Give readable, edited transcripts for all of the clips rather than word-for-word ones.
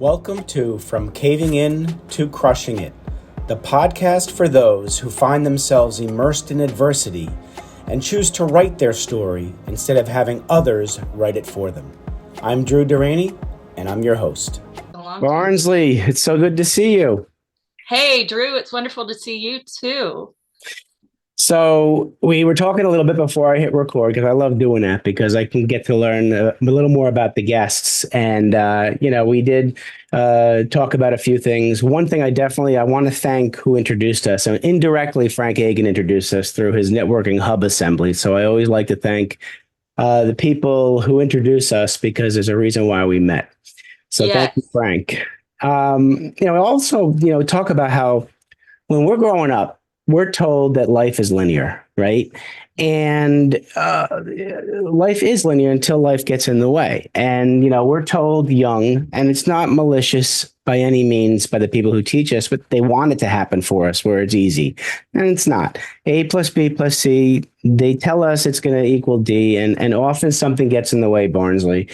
Welcome to From Caving In to Crushing It, the podcast for those who find themselves immersed in adversity and choose to write their story instead of having others write it for them. I'm Drew Deraney, and I'm your host. Barnsley, it's so good to see you. Hey, Drew, it's wonderful to see you too. So we were talking a little bit before I hit record because I love doing that because I can get to learn a little more about the guests. And, we did talk about a few things. One thing I want to thank who introduced us. So indirectly, Frank Agan introduced us through his networking hub assembly. So I always like to thank the people who introduce us because there's a reason why we met. So Yes. Thank you, Frank. Also, talk about how when we're growing up, we're told that life is linear, right? And life is linear until life gets in the way. And, we're told young, and it's not malicious by any means by the people who teach us, but they want it to happen for us where it's easy. And it's not. A plus B plus C, they tell us it's going to equal D, and often something gets in the way, Barnsley.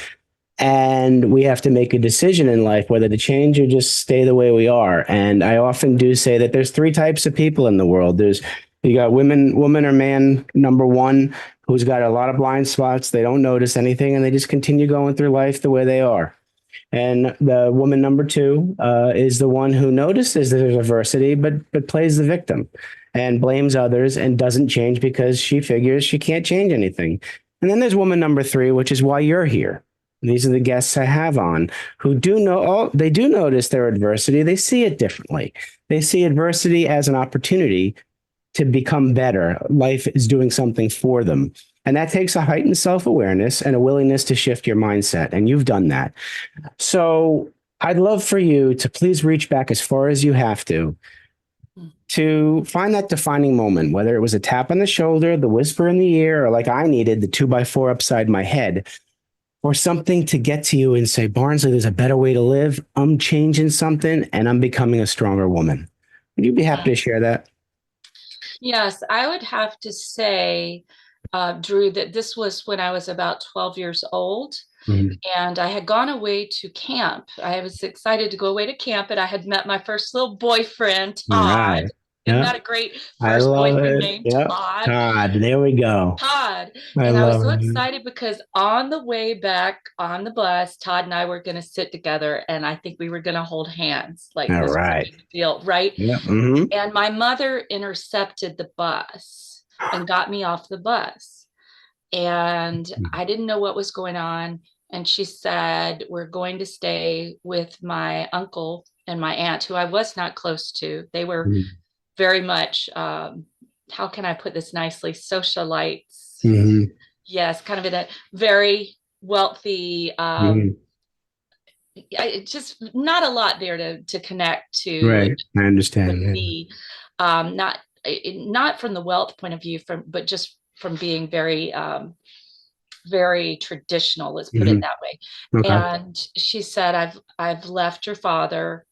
And we have to make a decision in life, whether to change or just stay the way we are. And I often do say that there's three types of people in the world. You got woman or man, number one, who's got a lot of blind spots. They don't notice anything and they just continue going through life the way they are. And the woman number two is the one who notices there's adversity, but plays the victim and blames others and doesn't change because she figures she can't change anything. And then there's woman number three, which is why you're here. These are the guests I have on who they do notice their adversity. They see it differently. They see adversity as an opportunity to become better. Life is doing something for them. And that takes a heightened self-awareness and a willingness to shift your mindset. And you've done that. So I'd love for you to please reach back as far as you have to find that defining moment, whether it was a tap on the shoulder, the whisper in the ear, or like I needed, the 2x4 upside my head, or something to get to you and say, Barnsley, there's a better way to live. I'm changing something and I'm becoming a stronger woman. Would you be happy to share that? Yes, I would have to say, Drew, that this was when I was about 12 years old. Mm-hmm. And I had gone away to camp. I was excited to go away to camp, and I had met my first little boyfriend, Todd. Right. Isn't that a great first boyfriend name, Todd? Todd, there we go. Todd. And I was so excited because on the way back on the bus, Todd and I were going to sit together, and I think we were going to hold hands. Like this was a big deal, right? Yeah. Mm-hmm. And my mother intercepted the bus and got me off the bus. And I didn't know what was going on. And she said, we're going to stay with my uncle and my aunt, who I was not close to. They were very much, how can I put this nicely, socialites. Mm-hmm. Yes, kind of in a very wealthy, just not a lot there to connect to. Right, I understand. Not from the wealth point of view, but just from being very, very traditional, let's put it that way. Okay. And she said, I've left your father.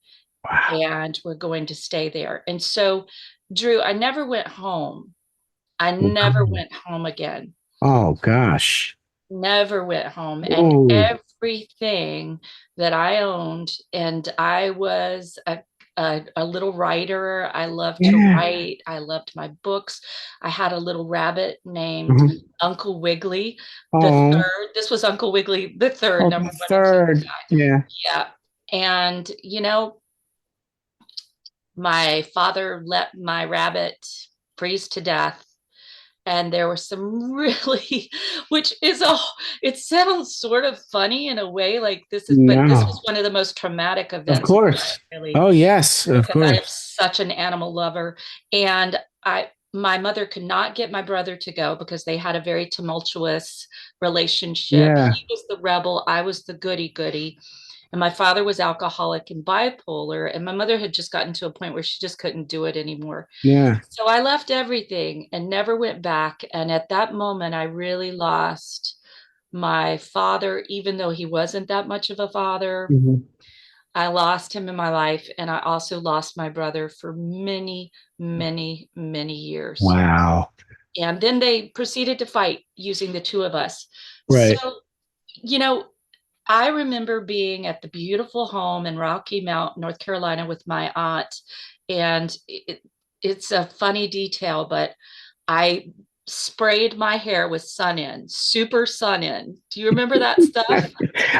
Wow. And we're going to stay there. And so, Drew, I never went home. I never went home again. Oh, gosh. Never went home. And everything that I owned, and I was a little writer. I loved to write. I loved my books. I had a little rabbit named Uncle Wiggly the third. This was Uncle Wiggly the third. Number third. Yeah. Yeah. And, my father let my rabbit freeze to death. And there were some really, it sounds sort of funny in a way, like but this was one of the most traumatic events. Of course. Really, oh, yes, of course. I am such an animal lover. And my mother could not get my brother to go because they had a very tumultuous relationship. Yeah. He was the rebel. I was the goody. And my father was alcoholic and bipolar. And my mother had just gotten to a point where she just couldn't do it anymore. Yeah. So I left everything and never went back. And at that moment, I really lost my father, even though he wasn't that much of a father. Mm-hmm. I lost him in my life. And I also lost my brother for many, many, many years. Wow. And then they proceeded to fight using the two of us. Right. So, I remember being at the beautiful home in Rocky Mount, North Carolina with my aunt. And it's a funny detail, but I sprayed my hair with Sun-In, super Sun-In. Do you remember that stuff?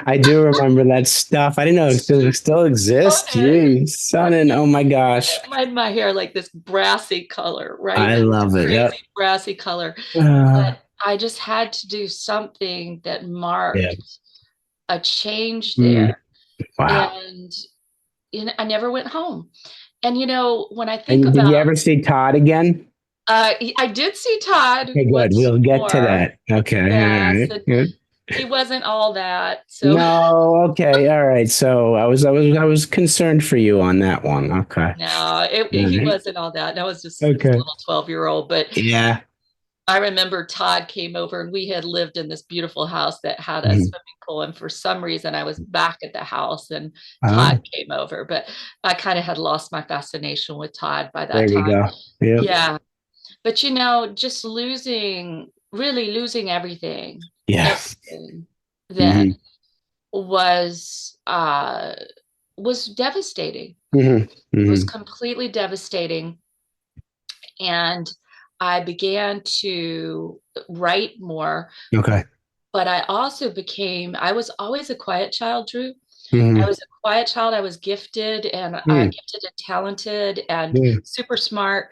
I do remember that stuff. I didn't know it still exists. Sun-In. Jeez, son, and oh my gosh, It made my hair like this brassy color, right? I This love it. crazy Yep. brassy color. Uh, But I just had to do something that yeah. marked a change Mm, there. wow. And I never went home. And when I think And did you about, ever see Todd again? I did see Todd Okay, good. once We'll get to more. that. Okay. All Yeah, right. so Good. he wasn't all that. So No. Okay. All right. So I was concerned for you on that one. Okay. no, All he right. wasn't all that. That was just this Okay. little 12-year-old. But Yeah. I remember Todd came over and we had lived in this beautiful house that had a Mhm. swimming pool. And for some reason, I was back at the house and Todd Oh, came over. But I kind of had lost my fascination with Todd by that there we time. go. Yep. Yeah. But just really losing Yeah. everything Hmm. then was devastating. Hmm. It was Hmm. completely devastating. And I began to write more, Okay. but I was always a quiet child, Drew. I Hmm. was a quiet child. I was gifted and Hmm. gifted and talented and Yeah. super smart,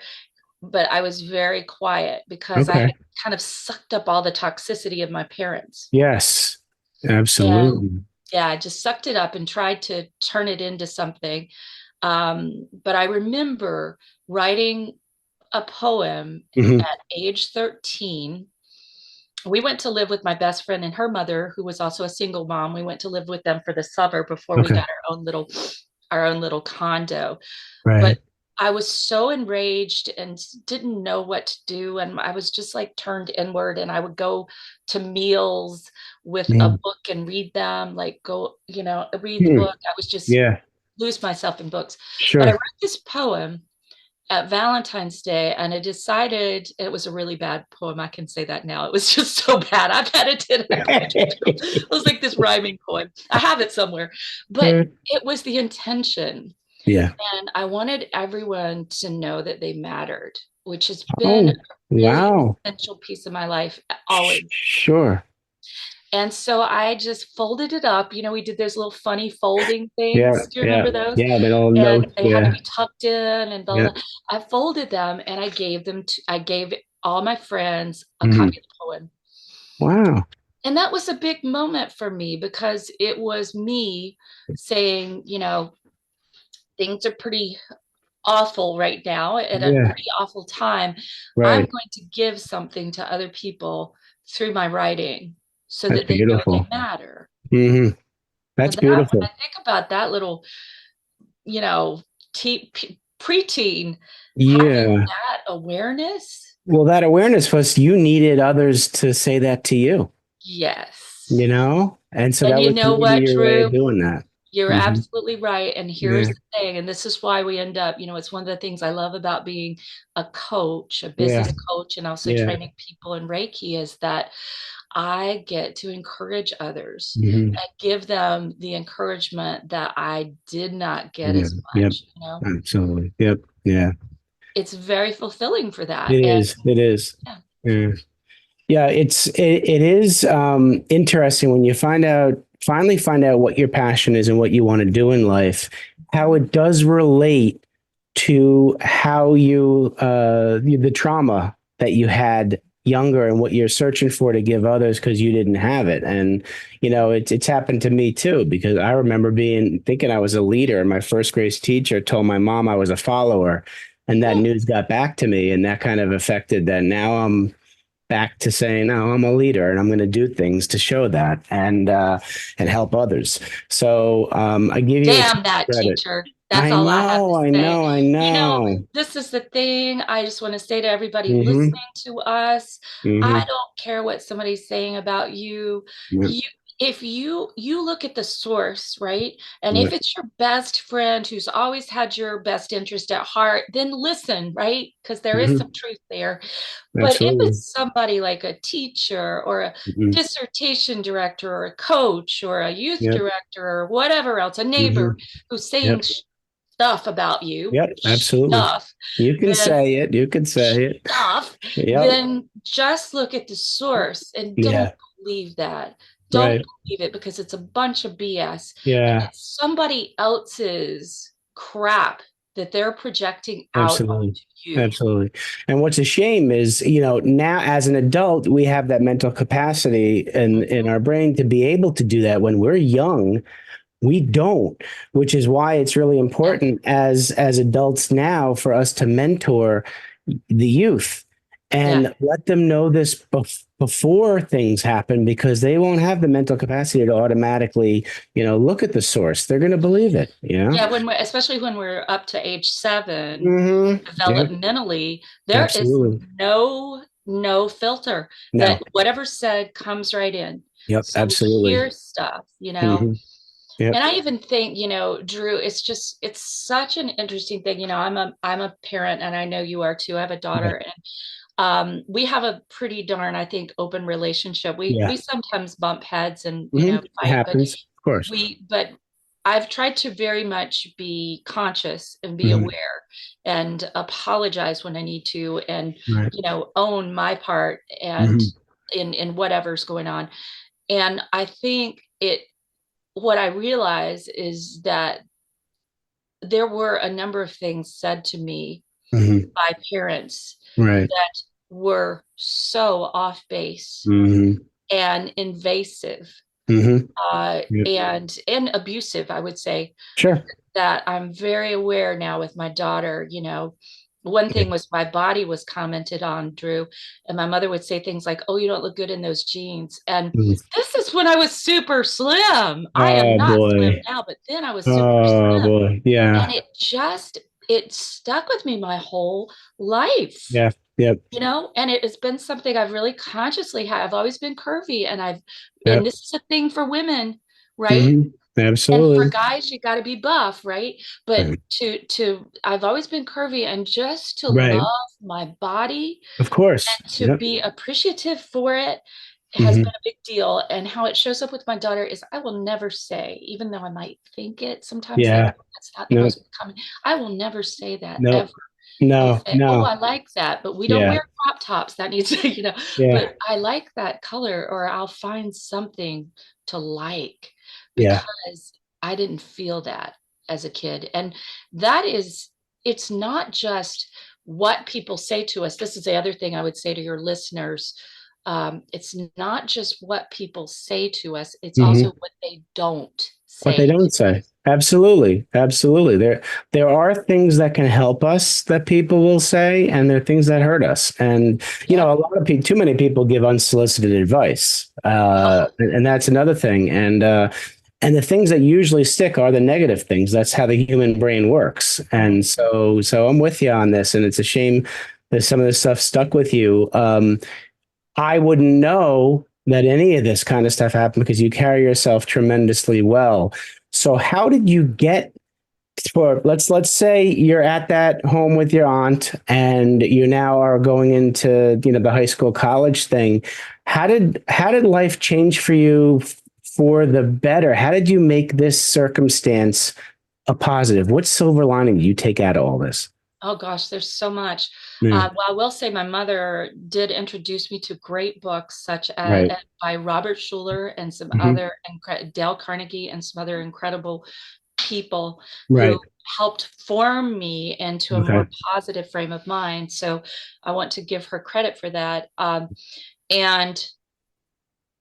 but I was very quiet because I had Okay. kind of sucked up all the toxicity of my parents. Yes. And Absolutely. yeah, I just sucked it up and tried to turn it into something. But I remember writing a poem Hmm. at age 13. We went to live with my best friend and her mother, who was also a single mom. We went to live with them for the summer before we Okay. got our own little condo. But Right. I was so enraged and didn't know what to do. And I was just like turned inward, and I would go to meals with a Mm. book and read them, like go, read the Hmm. book. I was just Yeah. lose myself in books. But I Sure. wrote this poem at Valentine's Day, and I decided it was a really bad poem. I can say that now. It was just so bad. I've edited it. It was like this rhyming poem. I have it somewhere, but it was the intention. Yeah. And I wanted everyone to know that they mattered, which has been a Oh, really wow. essential piece of my life always. Sure. And so I just folded it up. We did those little funny folding Yeah. things. Do you Yeah. remember those? Yeah. The old And notes. they had to Yeah. be tucked in and blah, Yeah. blah. I folded them and I gave all my friends a Hmm. copy of the poem. Wow. And that was a big moment for me because it was me saying, things are pretty awful right now at a Yeah. pretty awful time. I'm Right. going to give something to other people through my writing so That's that they know they beautiful. matter. Hmm. That's And that, when I beautiful. think about that little, you know, preteen having Yeah. that awareness, Well, that awareness was you needed others to say that to you, yes. you know? And so And that you was know maybe what, your way of Drew? doing that. You're Hmm. absolutely right. And here's Yeah. the thing, and this is why we end up, it's one of the things I love about being a coach, a Yeah. business coach, and also Yeah. training people in Reiki is that I get to encourage others Hmm. and give them the encouragement that I did not get Yeah. as Yep. much. Absolutely. Yep. Yeah. It's very fulfilling for that. It And is. It is. yeah, Yeah. Yeah, it is interesting when you finally find out what your passion is and what you want to do in life, how it does relate to how the trauma that you had younger and what you're searching for to give others because you didn't have it. And it's happened to me too, because I remember thinking I was a leader, and my first grade teacher told my mom I was a follower, and that yeah, news got back to me, and that kind of affected that. Now I'm back to saying, no, I'm a leader and I'm going to do things to show that and help others. So I give you a ton damn of that credit. teacher. That's I all I have to know, I say. know, I You know, know. this is the thing. I just want to say to everybody Mm-hmm. listening to us, I Mm-hmm. don't care what somebody's saying about you. Yep. You if you look at the source, right? And if Right. it's your best friend who's always had your best interest at heart, then listen, right? Because there is some Mhm. truth there. But if Absolutely. it's somebody like a teacher or a Mhm. dissertation director or a coach or a youth Yep. director or whatever else, a neighbor Mhm. who's saying Yep. stuff about you, Yep. Absolutely. stuff, You can then say it. You can say it. stuff, Yep. then just look at the source and don't Yeah. believe that. Don't Right. believe it because it's a bunch of BS and Yeah. it's somebody else's crap that they're projecting out Absolutely. onto you. Absolutely. And what's a shame is, now as an adult, we have that mental capacity in our brain to be able to do that. When we're young, we don't, which is why it's really Yeah. important as adults now for us to mentor the youth Yeah. and let them know this before things happen, because they won't have the mental capacity to automatically, look at the source. They're going to believe it, Yeah, especially when we're up to age 7, Yep, developmentally, there is absolutely. no filter No. that whatever's said comes right in. Yep, So we absolutely. hear stuff. hmm Yep. And I even think, Drew, it's such an interesting thing. I'm a parent and I know you are too. I have a Yeah. daughter and we have a pretty darn, I think, open relationship. We Yeah. we sometimes bump heads and, It fight, but happens, of course. but I've tried to very much be conscious and be hmm aware and apologize when I need to and, Right. own my part and hmm in whatever's going on. And I think what I realize is that there were a number of things said to me hmm by parents Right. that were so off base hmm and invasive, hmm Yep. and abusive, I would say, Sure. that I'm very aware now with my daughter. One Yeah. thing was my body was commented on, Drew, and my mother would say things like, "Oh, you don't look good in those jeans." And Mhm. this is when I was super slim. I am Oh not slim boy. now, but then I was super Oh slim. boy. And Yeah. it stuck with me my whole life. Yeah. Yep. And it has been something I've really consciously had. I've always been curvy and Yep. this is a thing for women, right? hmm And for Absolutely. guys, you got to be buff, right? But Right. I've always been curvy, and just to Right. love my body Of course. and to Yep. be appreciative for it has been hmm a big deal. And how it shows up with my daughter is I will never say, even though I might think it sometimes, like, Yeah. "Oh, that's not the No. most common." I will never say that No. ever. I'll No. say, "Oh, No. I like that, but we don't Yeah. wear crop tops." That needs to, Yeah. but I like that color, or I'll find something to like Yeah. because I didn't feel that as a kid. And that is, it's not just what people say to us. This is the other thing I would say to your listeners. It's not just what people say to us, it's also hmm what they don't What they say. don't say. Absolutely. Absolutely. There are things that can help us that people will say, and there are things that hurt us. And, Yep. a lot of people, too many people give unsolicited advice. And that's another thing. And the things that usually stick are the negative things. That's how the human brain works. And so I'm with you on this. And it's a shame that some of this stuff stuck with you. I wouldn't know that any of this kind of stuff happened because you carry yourself tremendously well. So how did you get for let's say you're at that home with your aunt and you now are going into, the high school college thing. How did life change for you for the better? How did you make this circumstance a positive? What silver lining do you take out of all this? Oh gosh, there's so much. Yeah, Well, I will say my mother did introduce me to great books such as right. by Robert Schuller and some hmm other Dale Carnegie and some other incredible people who Right. helped form me into a Okay. more positive frame of mind. So I want to give her credit for that. And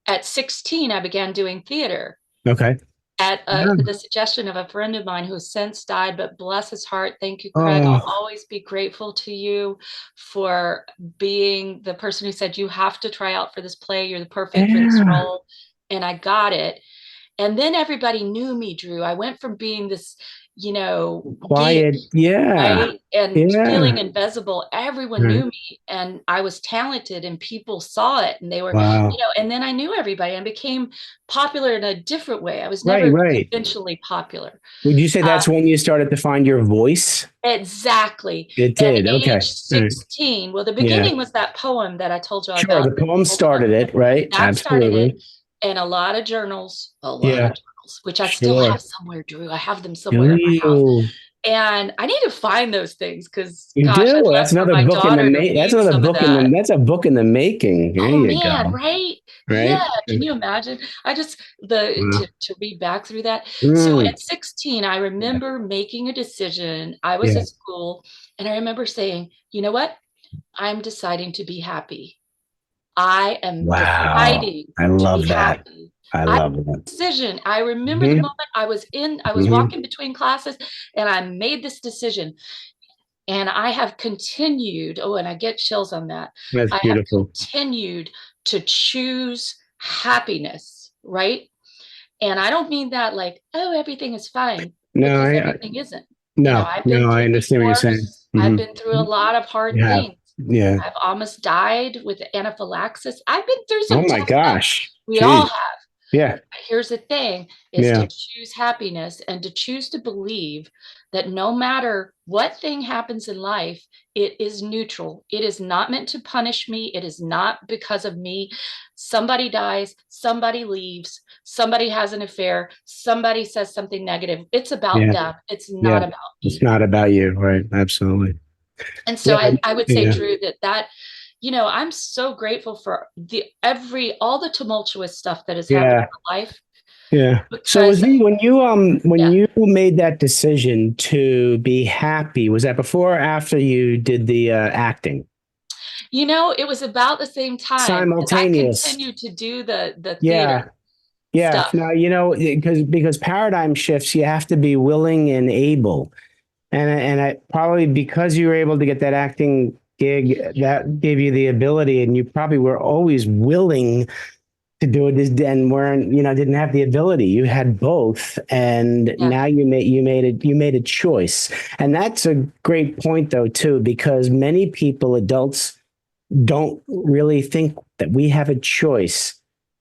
at 16, I began doing theater Okay. at Yeah. the suggestion of a friend of mine who has since died, but bless his heart. Thank you, Craig. I'll Oh, always be grateful to you for being the person who said, "You have to try out for this play. You're the perfect for this yeah. role." And I got it. And then everybody knew me, Drew. I went from being this, quiet. geek, Yeah. right? And feeling Yeah. invisible. Everyone Right. knew me and I was talented and people saw it and they were, Wow. and then I knew everybody and became popular in a different way. I was Right. never Right. conventionally popular. Would you say Uh, that's when you started to find your voice? exactly. It At did. Okay. age All right. 16, well, the Yeah. beginning was that poem that I told you I Sure. got. The poem started it, right? That started it. Absolutely. And a lot of journals, Yeah. which I still Sure. have somewhere, Drew. I have them Do somewhere in my house. you? And I need to find those things because, You gosh, do. I'd love That's for another my book in the daughter to That's read another some of book in that. That's a book in the making. There Oh you man, go. right? Right. Yeah. Can you imagine? I just the Wow. to read back through that. So Mm. at 16, I Yeah. remember making a decision. I was Yeah. at school and I remember saying, you know what? I'm deciding to be happy. I am Wow. deciding I to be love that. happy. I I love that. decision. I remember the Hmm. moment I was Hmm. walking between classes and I made this decision. And I have continued, oh, and I get chills on that. That's I have beautiful. continued to choose happiness, right? And I don't mean that like, oh, everything is fine, No, because everything isn't. no, I've been no, I through understand what you're saying. divorce. I've Hmm. been through a lot of hard Yeah. things. Yeah. I've almost died with anaphylaxis. I've been through Oh some my tough stuff. gosh. We all Jeez. have. Yeah. Here's the thing is Yeah. to choose happiness and to choose to believe that no matter what thing happens in life, it is neutral. It is not meant to punish me. It is not because of me. Somebody dies, somebody leaves, somebody has an affair, somebody says something negative. It's about Yeah. them. It's Yeah. not about It's me. not about you, right? Absolutely. And so Yeah. I would say, Yeah. Drew, that I'm so grateful for all the tumultuous stuff that has happened Yeah. in my life, Yeah. So because when yeah. you made that decision to be happy, was that before or after you did the acting? It was about the same time because I Simultaneous. continued to do the theater Yeah. Yeah. stuff. Now, because paradigm shifts, you have to be willing and able. And I probably because you were able to get that acting gig, that gave you the ability, and you probably were always willing to do it and weren't, didn't have the ability. You had both. And Yeah. now you made a choice. And that's a great point though, too, because many people, adults, don't really think that we have a choice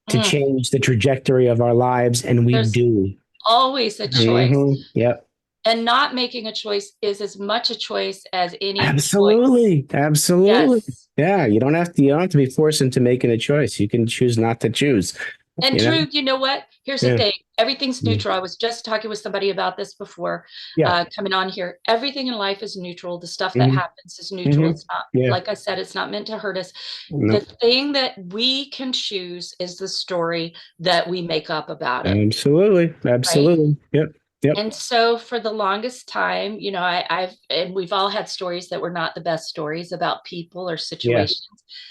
to Mm. change the trajectory of our lives, and we There's do. always a choice. Hmm. Yep. And not making a choice is as much a choice as any choice. Absolutely. Absolutely. Yes. Yeah. You don't have to be forced into making a choice. You can choose not to choose, And you know? Drew, you know what? Here's the Yeah. thing. Everything's Yeah. neutral. I was just talking with somebody about this before Yeah. coming on here. Everything in life is neutral. The stuff that Hmm. happens is neutral. Hmm. It's not, Yeah. like I said, it's not meant to hurt us. The No. thing that we can choose is the story that we make up about it, Absolutely. right? Absolutely. Yep. Yep. And so for the longest time, and we've all had stories that were not the best stories about people or Yeah. situations.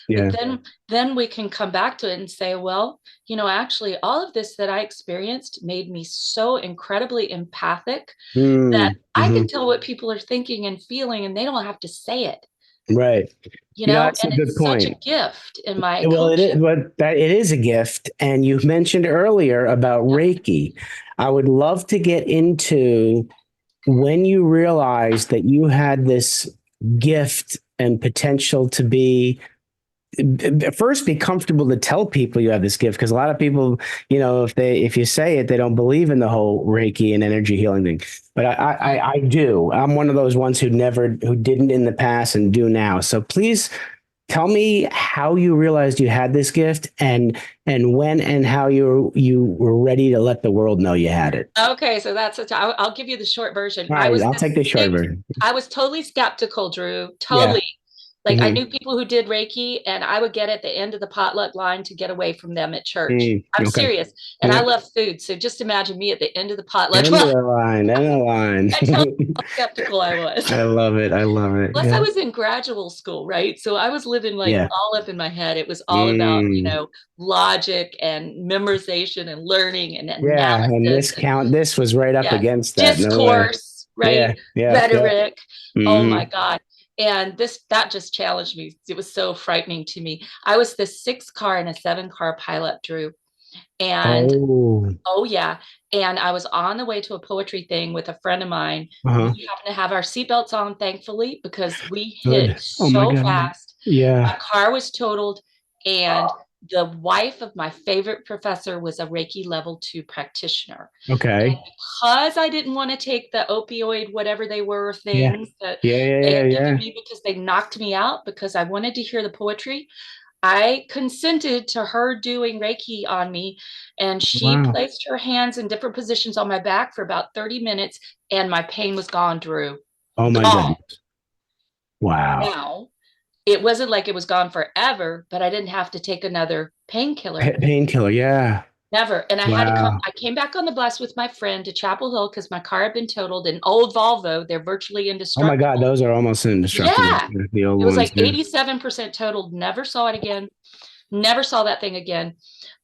But Yeah. then we can come back to it and say, well, actually all of this that I experienced made me so incredibly empathic that I Mm-hmm. can tell what people are thinking and feeling, and they don't have to say it, Right. That's a and good it's such a point. gift in my Well, it is, coaching. but that it is a gift. And you mentioned earlier about Yeah. Reiki. I would love to get into when you realized that you had this gift and potential to be first be comfortable to tell people you have this gift, because a lot of people, if you say it, they don't believe in the whole Reiki and energy healing thing. But I do. I'm one of those ones who didn't in the past and do now. So please tell me how you realized you had this gift, and when and how you were ready to let the world know you had it. Okay, so I'll give you the short version. All right, I'll take the short version. I was totally skeptical, Drew. Yeah. Totally. Like I Mm-hmm. knew people who did Reiki, and I would get at the end of the potluck line to get away from them at church. I'm Okay. serious. And I Yeah. love food. So just imagine me at the end of the potluck End of line. the line. End of the I tell you line. how skeptical I was. I love it. I love it. Plus, I Yeah. was in graduate school, right? So I was living like Yeah. all up in my head. It was all about, Mm. logic and memorization and learning and Yeah. And analysis and this was right up yeah, against that. No way. discourse, Yeah. right? Yeah. Yeah. Rhetoric. Oh Hmm. my God. And that just challenged me. It was so frightening to me. I was the 6 car and a 7 car pilot, Drew. And Oh, oh yeah. And I was on the way to a poetry thing with a friend of mine. uh-huh. We happened to have our seatbelts on, thankfully, because we hit Good. Oh my so God. fast. My Yeah. car was totaled, and the wife of my favorite professor was a Reiki level 2 practitioner. And Okay. because I didn't want to take the opioid, whatever they were, Yeah. things that Yeah. Yeah. they Yeah. had given Yeah. me because they knocked me out because I wanted to hear the poetry, I consented to her doing Reiki on me, and she Wow. placed her hands in different positions on my back for about 30 minutes, and my pain was gone, Drew. Oh my Gone. goodness. Wow. Now, it wasn't like it was gone forever, but I didn't have to take another painkiller. Painkiller. Yeah. Never. And I had to come, Wow. I came back on the bus with my friend to Chapel Hill because my car had been totaled. An old Volvo, they're virtually Oh my God. indestructible. Those are almost indestructible. Yeah. The old It was ones. like Yeah. 87% totaled. Never saw it again. Never saw that thing again.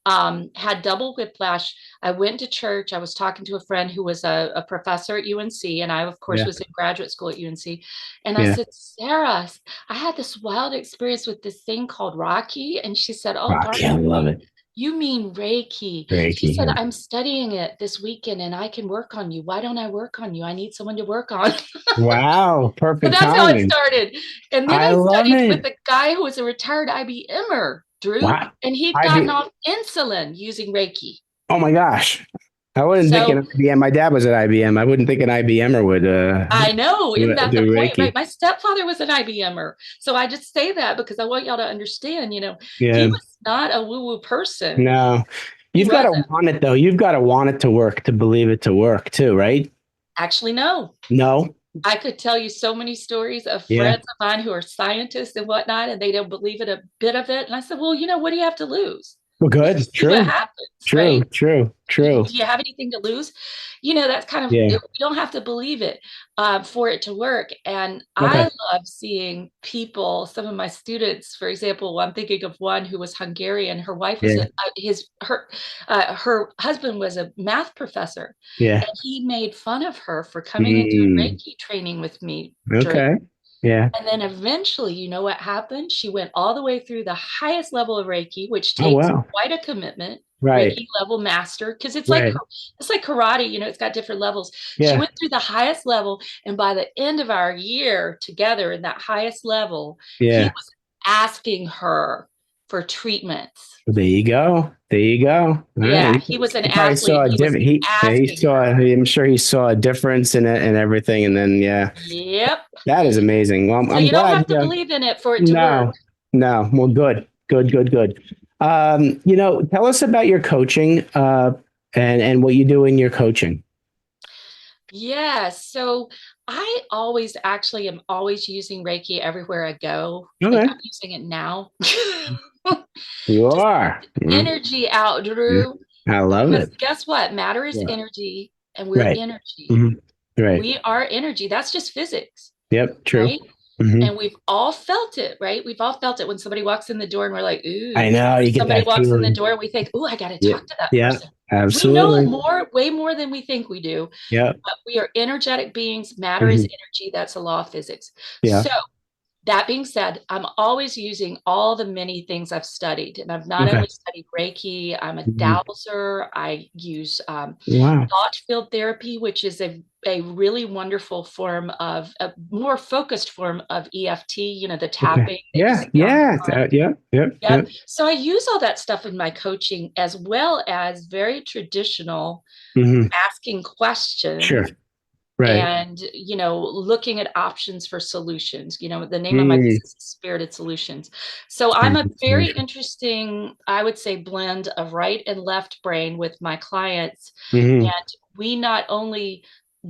Had double whiplash. I went to church. I was talking to a friend who was a professor at UNC, and I, of course, Yeah. was in graduate school at UNC. And I Yeah. said, Sarah, I had this wild experience with this thing called Rocky. And she said, oh, Rocky. I love Barnsley, it. you mean Reiki. She Reiki. said, Yeah. I'm studying it this weekend and I can work on you. Why don't I work on you? I need someone to work on. Wow. But Perfect that's how it timing. started. And then I I love studied with it. a guy who was a retired IBMer, Drew, Wow. and he'd I gotten be. off insulin using Reiki. Oh my gosh. I wasn't thinking So IBM. My dad was at IBM. I wouldn't think an IBMer would I know, isn't that the do point, right? Reiki. My stepfather was an IBMer. So I just say that because I want y'all to understand, he Yeah. was not a woo-woo person. No. He You've got to wasn't. want it though. You've got to want it to work to believe it to work too, right? Actually, no. No. I could tell you so many stories of Yeah. friends of mine who are scientists and whatnot, and they don't believe it a bit of it. And I said, well, what do you have to lose? Well, Just good. see what True. happens, True. right? True. True. Do you have anything to lose? That's kind of, Yeah. you don't have to believe it for it to work. And I Okay. love seeing people, some of my students, for example, I'm thinking of one who was Hungarian. Her wife was Yeah. her husband was a math professor, Yeah. and he made fun of her for coming into Mm. Reiki training with me, Drew. Okay. Yeah. And then eventually, you know what happened? She went all the way through the highest level of Reiki, which Oh takes wow. quite a commitment. Right. Reiki level master, because Right. it's like karate, it's got different levels. She Yeah. went through the highest level, and by the end of our year together in that highest level, he Yeah. was asking her for treatments. There you go. There you go. All Yeah, right. he was an He probably athlete. saw a He was different. He asking saw. her. I'm sure he saw a difference in it and everything. And then yeah, Yep. that is amazing. Well, So I'm you don't glad. have to believe in it for it to work. No, no. Well, good, good, good, good. Tell us about your coaching and what you do in your coaching. Yeah, so I always actually am always using Reiki everywhere I go. Like Okay, I'm using it now. you Just are. Mhm. energy out, Yeah. Drew. I love Because it. guess what? Matter is Yeah. energy, and we're Right. energy. Mhm. Right. We are energy. That's just physics, Yep. True. right? Hmm. And we've all felt it, right? We've all felt it when somebody walks in the door and we're like, I ooh, know or you get somebody that walks in the feeling. door and we think, ooh, I got to Yeah. talk to that Yeah. person. We know Absolutely. more, way more than we think we do. Yeah. But we are energetic beings. Matter is Hmm. energy. That's a law of physics. Yeah. So that being said, I'm always using all the many things I've studied. And I've not Okay. only studied Reiki, I'm a Mhm. dowser. I use Wow. thought field therapy, which is a really wonderful form of a more focused form of EFT, the Okay. tapping that you Yeah. see Yeah. online. Yeah. Yeah. Yeah. Yep. So I use all that stuff in my coaching as well as very traditional Hmm. asking questions Sure. Right. and looking at options for solutions. The name of my Mm. business is Spirited Solutions. So I'm a Spiritual very solution. interesting, I would say, blend of right and left brain with my clients. Hmm. And we not only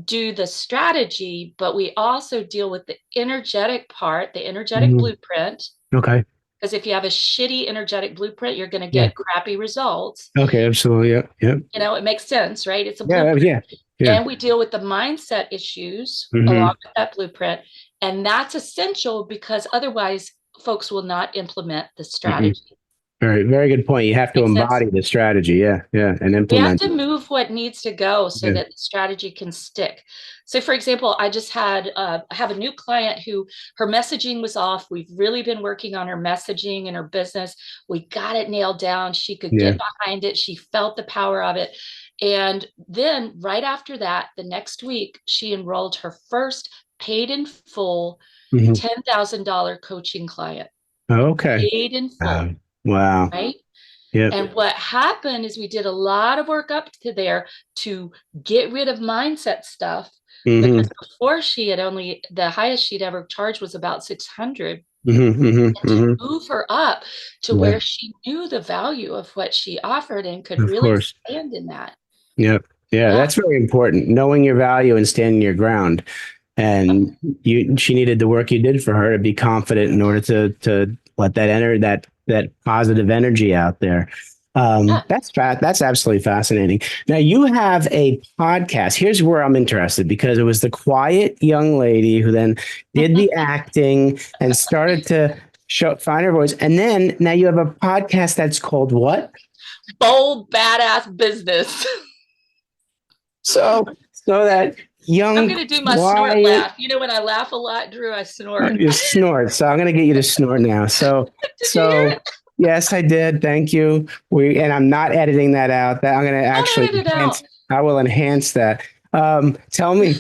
do the strategy, but we also deal with the energetic part, the energetic Hmm. blueprint. Okay. Because if you have a shitty energetic blueprint, you're going to Yeah. get crappy results. Okay. Absolutely. Yeah. Yeah. It makes sense, right? It's a Yeah. blueprint. Yeah. Yeah. And we deal with the mindset issues along Hmm. with that blueprint. And that's essential because otherwise folks will not implement the Hmm. strategy. Very, very good point. You have to Makes sense. embody the strategy. Yeah. Yeah. And We have implement to it. move what needs to go so Yeah. that the strategy can stick. So, for example, I just had I have a new client who her messaging was off. We've really been working on her messaging and her business. We got it nailed down. She could Yeah. get behind it. She felt the power of it. And then right after that, the next week, she enrolled her first paid in full Mhm. $10,000 coaching client. Okay. Paid in full, Wow. right? Yep. And what happened is we did a lot of work up to there to get rid of mindset stuff, Hmm. because before she had only, the highest she'd ever charged was about 600, Hmm. Hmm. and to Hmm. move her up to Yeah. where she knew the value of what she offered and could Of really course. stand in that. Yep. Yeah. Yeah. That's very important. Knowing your value and standing your ground. And she needed the work you did for her to be confident in order to let that positive energy out there. Yeah. That's absolutely fascinating. Now you have a podcast. Here's where I'm interested, because it was the quiet young lady who then did the acting and started to find her voice. And then now you have a podcast that's called what? Bold, badass business. So that I'm young, going to do my snort quiet. laugh. You know, when I laugh a lot, Drew, I snort. You snort. So I'm going to get you to snort now. Did you hear So it? yes, I did. Thank you. And I'm not editing that out. That I'm going to Don't actually edit it out. enhance. I will enhance that. Tell me,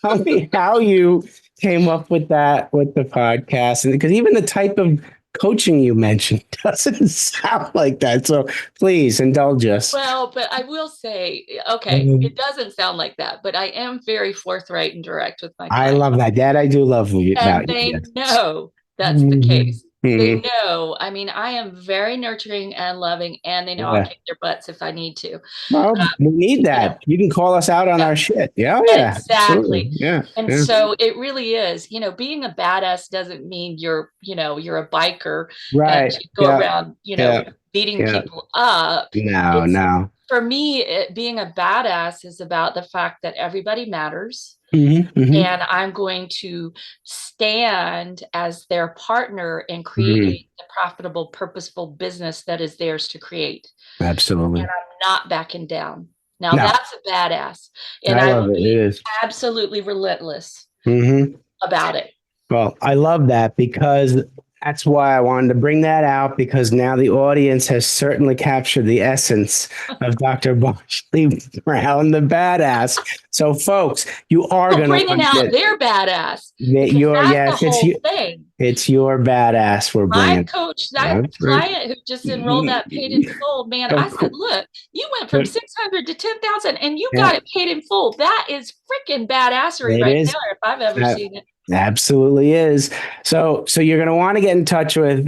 tell me how you came up with that with the podcast, and because even the type of coaching you mentioned doesn't sound like that. So please indulge us. Well, but I will say, okay, it Mhm. doesn't sound like that, but I am very forthright and direct with my I clients. love that. That I do love And about you. they Yes. know that's the Mhm. case. They Mhm. know. I mean, I am very nurturing and loving, and they know I'll Yeah. kick their butts if I need to. Well, we need You know, that. You can call us out on yeah, our shit. Yeah, oh, yeah, absolutely. exactly. Yeah, And yeah. so it really is, being a badass doesn't mean you're a biker and Right. you go Yeah, around, yeah, beating yeah. people up. No, It's no. For me, being a badass is about the fact that everybody matters. Hmm. Hmm. And I'm going to stand as their partner in Hmm. creating the profitable, purposeful business that is theirs to create. And Absolutely. I'm not backing down. Now No, that's a badass. And I I love will it. It be is. absolutely relentless Mm-hmm. about it. Well, I love that, because that's why I wanted to bring that out, because now the audience has certainly captured the essence of Dr. Barnsley Brown, the badass. So, folks, you are Well, going to bringing want to out get their badass, because your, that's the yes, whole thing. it's your badass we're My bringing. coach, that That's right. client who just enrolled that paid in full, man, I Of said, course. look, you went from 600 to 10,000 and you Yeah, got it paid in full. That is freaking badassery it right is. there if I've ever That seen it. absolutely is. So you're going to want to get in touch with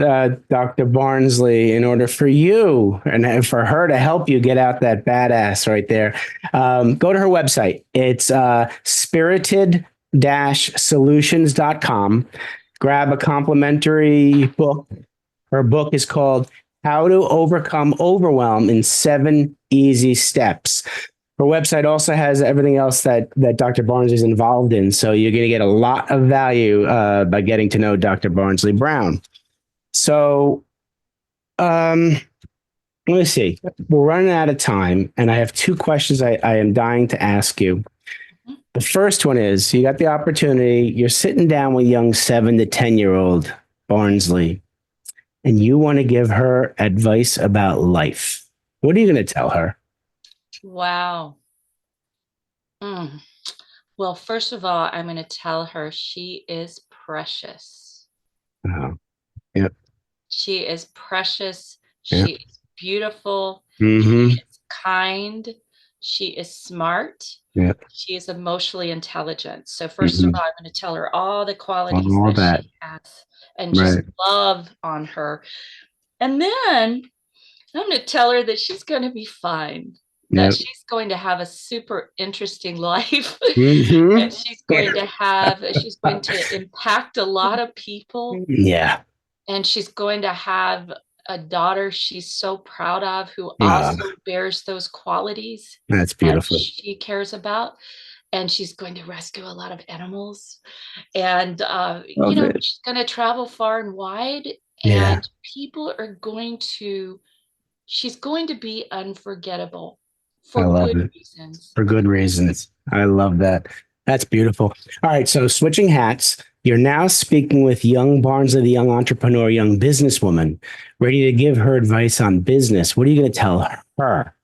Dr. Barnsley in order for you and for her to help you get out that badass right there. Go to her website. It's spirited-solutions.com. Grab a complimentary book. Her book is called How to Overcome Overwhelm in 7 Easy Steps. Her website also has everything else that Dr. Barnes is involved in. So you're going to get a lot of value by getting to know Dr. Barnsley Brown. So let me see. We're running out of time, and I have 2 questions I am dying to ask you. The first one is, you got the opportunity, you're sitting down with young 7 to 10-year-old Barnsley, and you want to give her advice about life. What are you going to tell her? Wow. Mm. Well, first of all, I'm going to tell her she is precious. Oh, yep, She is precious. yep. She is beautiful. She Mm-hmm. is kind. She is smart. Yep. She is emotionally intelligent. So first of Mm-hmm. all, I'm going to tell her all the qualities All that that. she has and just Right. love on her. And then I'm going to tell her that she's going to be fine, that Yep. she's going to have a super interesting life, Mm-hmm. and she's going to impact a lot of people, Yeah. and she's going to have a daughter she's so proud of who Ah, also bears those qualities that's that beautiful. she cares about. and she's going to rescue a lot of animals. And, Love it. she's going to travel far and wide, Yeah. and she's going to be unforgettable I for love good it. reasons. For good reasons. I love that. That's beautiful. All right. So switching hats, you're now speaking with young Barnsley, the young entrepreneur, young businesswoman, ready to give her advice on business. What are you going to tell her?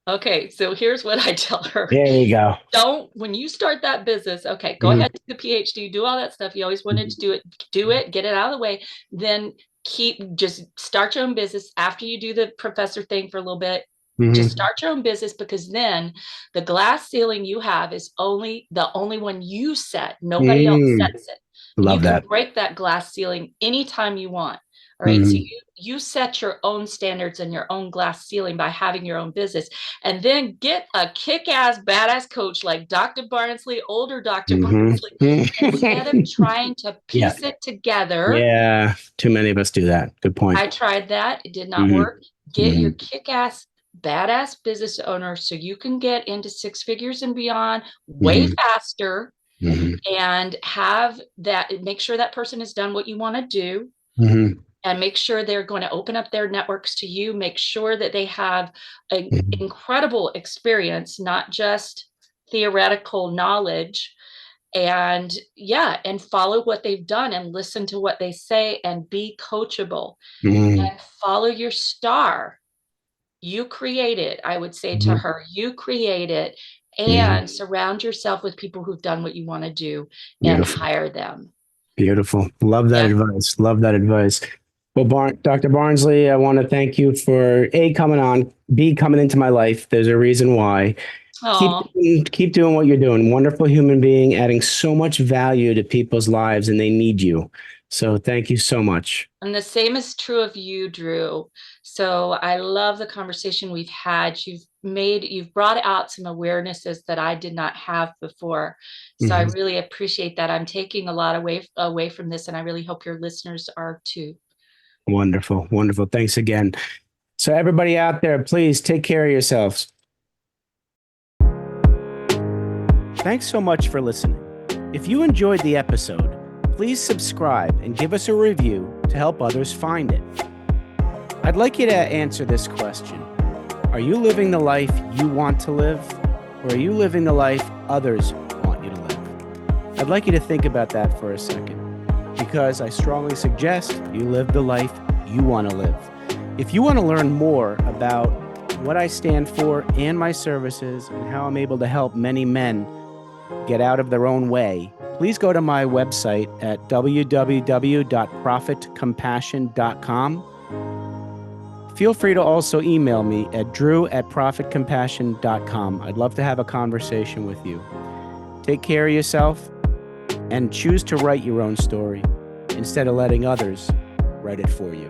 Okay, so here's what I tell her. There you go. When you start that business, okay, go Mhm. ahead, do the PhD, do all that stuff. You always wanted to do it, get it out of the way. Then just start your own business after you do the professor thing for a little bit. Just start your own business, because then the glass ceiling you have is the only one you set. Nobody else sets it. And you Love can that. break that glass ceiling anytime you want. All right. So you set your own standards and your own glass ceiling by having your own business, and then get a kick-ass badass coach like Dr. Barnsley, older Dr. Barnsley, instead of trying to Yeah. piece it together. Yeah. Too many of us do that. Good point. I tried that. It did not work. Get your kick-ass badass business owner so you can get into six figures and beyond way faster, and have that, make sure that person has done what you want to do. And make sure they're going to open up their networks to you. Make sure that they have an incredible experience, not just theoretical knowledge. And follow what they've done and listen to what they say and be coachable and follow your star. You create it. I would say to her, you create it, and surround yourself with people who've done what you want to do and hire them. Beautiful. Love that advice. Love that advice. Well, Dr. Barnsley, I want to thank you for coming on, coming into my life. There's a reason why. Keep doing what you're doing. Wonderful human being, adding so much value to people's lives, and they need you. So thank you so much. And the same is true of you, Drew. So I love the conversation we've had. You've brought out some awarenesses that I did not have before. So I really appreciate that. I'm taking a lot away from this, and I really hope your listeners are too. Wonderful. Wonderful. Thanks again. So everybody out there, please take care of yourselves. Thanks so much for listening. If you enjoyed the episode, please subscribe and give us a review to help others find it. I'd like you to answer this question. Are you living the life you want to live, or are you living the life others want you to live? I'd like you to think about that for a second, because I strongly suggest you live the life you want to live. If you want to learn more about what I stand for and my services and how I'm able to help many men get out of their own way, please go to my website at www.profitcompassion.com. Feel free to also email me at drew@profitcompassion.com. I'd love to have a conversation with you. Take care of yourself and choose to write your own story instead of letting others write it for you.